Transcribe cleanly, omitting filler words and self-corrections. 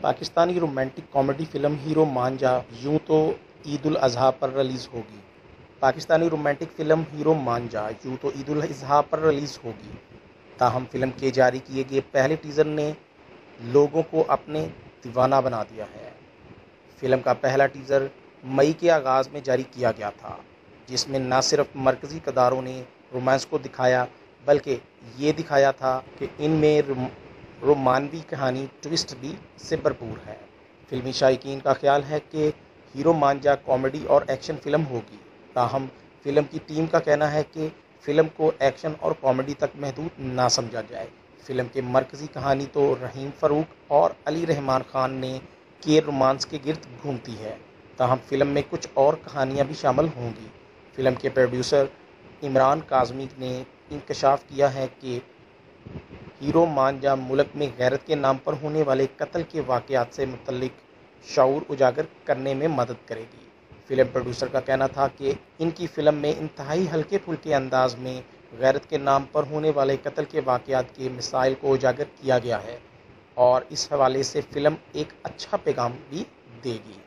Pakistani romantic comedy film hero مانجا یوں تو عید الاضحیٰ پر ریلیز ہوگی۔ پاکستانی رومانٹک فلم ہیرو مانجا یوں تو عید الاضحیٰ پر ریلیز ہوگی، تاہم فلم کے جاری کیے گئے پہلے ٹیزر نے لوگوں کو اپنے دیوانہ بنا دیا ہے۔ فلم کا پہلا ٹیزر مئی کے آغاز میں جاری کیا گیا تھا، جس میں نہ صرف مرکزی کرداروں نے رومانس کو دکھایا بلکہ یہ دکھایا تھا کہ ان میں رومانوی کہانی ٹوسٹ بھی سے بھرپور ہے۔ فلمی شائقین کا خیال ہے کہ ہیرو مانجا کامیڈی اور ایکشن فلم ہوگی، تاہم فلم کی ٹیم کا کہنا ہے کہ فلم کو ایکشن اور کامیڈی تک محدود نہ سمجھا جائے۔ فلم کی مرکزی کہانی تو رحیم فروخ اور علی رحمان خان کے رومانس کے گرد گھومتی ہے، تاہم فلم میں کچھ اور کہانیاں بھی شامل ہوں گی۔ فلم کے پروڈیوسر عمران کاظمی نے انکشاف کیا ہے کہ ہیرو مانجا ملک میں غیرت کے نام پر ہونے والے قتل کے واقعات سے متعلق شعور اجاگر کرنے میں مدد کرے گی۔ فلم پروڈیوسر کا کہنا تھا کہ ان کی فلم میں انتہائی ہلکے پھلکے انداز میں غیرت کے نام پر ہونے والے قتل کے واقعات کے مسائل کو اجاگر کیا گیا ہے اور اس حوالے سے فلم ایک اچھا پیغام بھی دے گی۔